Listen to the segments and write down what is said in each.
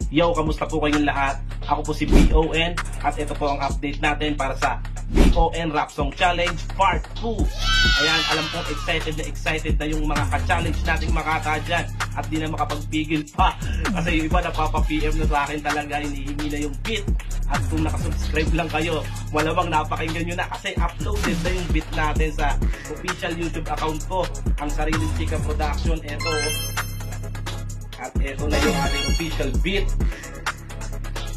Yo, kamusta po kayong lahat? Ako po si BON at ito po ang update natin para sa BON Rap Song Challenge Part 2. Ayan, alam kong excited na yung mga ka-challenge nating Makata dyan at di na makapagpigil pa kasi yung iba napapa-PM na sa akin talaga, hinihingi na yung beat. At kung nakasubscribe lang kayo, malamang napakinggan nyo na kasi uploaded na yung beat natin sa official YouTube account ko, ang Sariling Chika Production. Eto, at eto na yung ating official beat.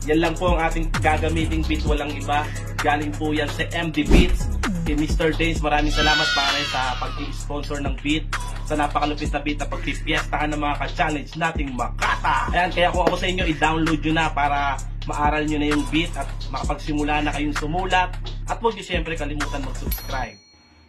Yan lang po ang ating gagamiting beat, walang iba. Galing po yan sa MD Beats. Kay Mr. Days, maraming salamat pare sa pag-sponsor ng beat, sa napakalupit na beat na pagpipiestahan ng mga ka-challenge nating Makata. Ayan, kaya kung ako sa inyo, i-download nyo na para maaral nyo na yung beat at makapagsimula na kayong sumulat. At huwag nyo syempre kalimutan mag-subscribe.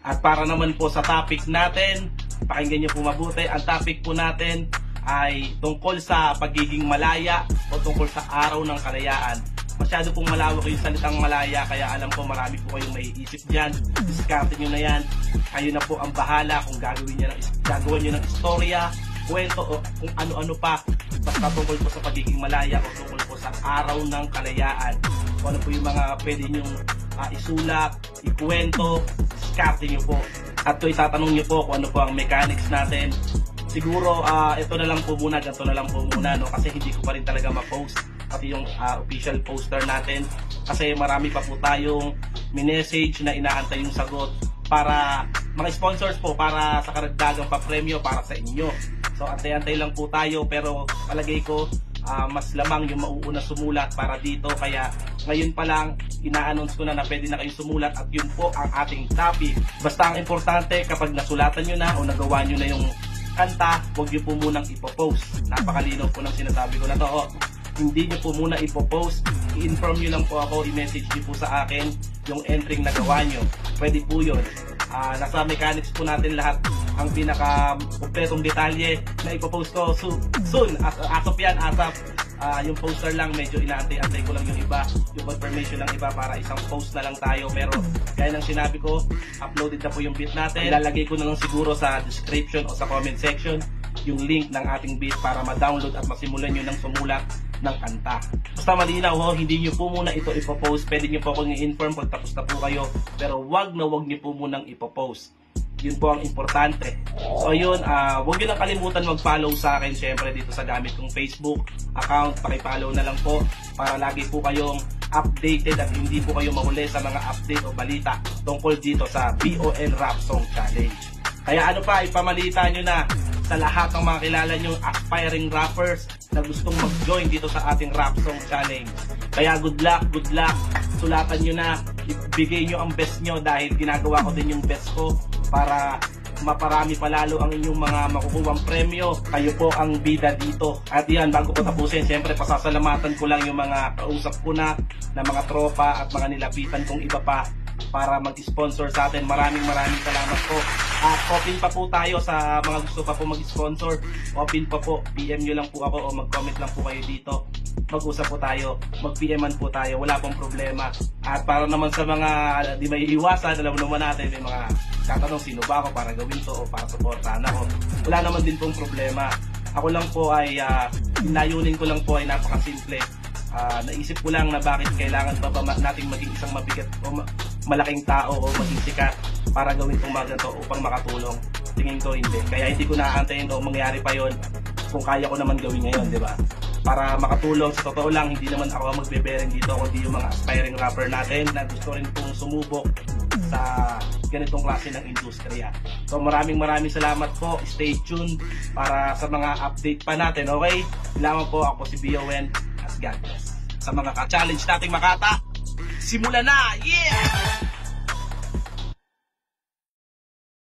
At para naman po sa topic natin, pakinggan nyo po mabuti. Ang topic po natin ay tungkol sa pagiging malaya o tungkol sa araw ng kalayaan. Masyado pong malawak yung salitang malaya, kaya alam ko marami po kayong maiisip dyan. Diskarte nyo na yan. Kayo na po ang bahala kung gagawin nyo ng istorya, kwento o kung ano-ano pa. Basta tungkol po sa pagiging malaya o tungkol po sa araw ng kalayaan. Kung ano po yung mga pwede nyong isulat, ikwento, diskarte nyo po. At ito itatanong nyo po kung ano po ang mechanics natin. Siguro ito na lang po muna, ganito na lang po muna, no? Kasi hindi ko pa rin talaga ma-post pati yung official poster natin kasi marami pa po tayong minessage na inaantay yung sagot para mga sponsors po, para sa karagdagang pa-premyo para sa inyo. So antay-antay lang po tayo, pero palagay ko mas lamang yung mauuna sumulat para dito, kaya ngayon pa lang ina-announce ko na pwede na kayong sumulat at yun po ang ating topic. Basta ang importante, kapag nasulatan nyo na o nagawa nyo na yung kanta, huwag nyo po munang ipopost. Napakalinaw po ng sinasabi ko na to. Hindi nyo po muna ipopost, i-inform nyo lang po ako, i-message nyo po sa akin yung entry na gawa nyo. Pwede po yun. Nasa mechanics po natin lahat ang pinaka-kompletong detalye na ipopost ko soon. As of yan, yung poster lang, medyo inaantay-antay ko lang yung iba, yung confirmation ng iba para isang post na lang tayo. Pero gaya ng sinabi ko, uploaded na po yung beat natin. Ilalagay ko na lang siguro sa description o sa comment section yung link ng ating beat para ma-download at masimulan nyo ng sumulat ng kanta. Basta malinaw ho, hindi nyo po muna ito ipopost. Pwede nyo po akong i-inform pag tapos na po kayo, pero wag nyo po munang ipopost. Yun po ang importante. So yun, huwag nyo lang kalimutan mag-follow sa akin syempre dito sa gamit kong Facebook account. Paki-follow na lang po para lagi po kayong updated at hindi po kayo mahuli sa mga update o balita tungkol dito sa BON Rap Song Challenge. Kaya ano pa, ipamalita nyo na sa lahat ng mga kilala nyong aspiring rappers na gustong mag-join dito sa ating Rap Song Challenge. Kaya good luck, sulatan nyo na, ibigay nyo ang best nyo dahil ginagawa ko din yung best ko para maparami palalo ang inyong mga makukuhang premyo. Kayo po ang bida dito. At yan, bago ko tapusin, siyempre pasasalamatan ko lang yung mga kausap ko na mga tropa at mga nilapitan kong iba pa para mag-sponsor sa atin. Maraming salamat po. At open pa po tayo sa mga gusto pa po mag-sponsor. Open pa po, PM nyo lang po ako o mag-comment lang po kayo dito. Mag-usap po tayo, mag-PM-an po tayo, wala pong problema. At para naman sa mga di may iwasan, alam naman natin, may mga tatanong sino ba ako para gawin to o para supportahan ako. Wala naman din pong problema. Ako lang po ay, layunin ko lang po ay napakasimple. Naisip ko lang na bakit kailangan pa ba nating maging isang mabigat o malaking tao o maging sikat para gawin itong mga ganito upang makatulong. Tingin ko hindi. Kaya hindi ko naaantayin o mangyari pa yon kung kaya ko naman gawin ngayon, di ba? Para makatulong, sa totoo lang, hindi naman ako magbe-bearing dito, kundi yung mga aspiring rapper natin na gusto rin pong sumubok sa ganitong klase ng industriya. So maraming salamat po. Stay tuned para sa mga update pa natin, okay? Lamang po, ako si BON at God bless. Sa mga ka-challenge nating Makata, simulan na! Yeah!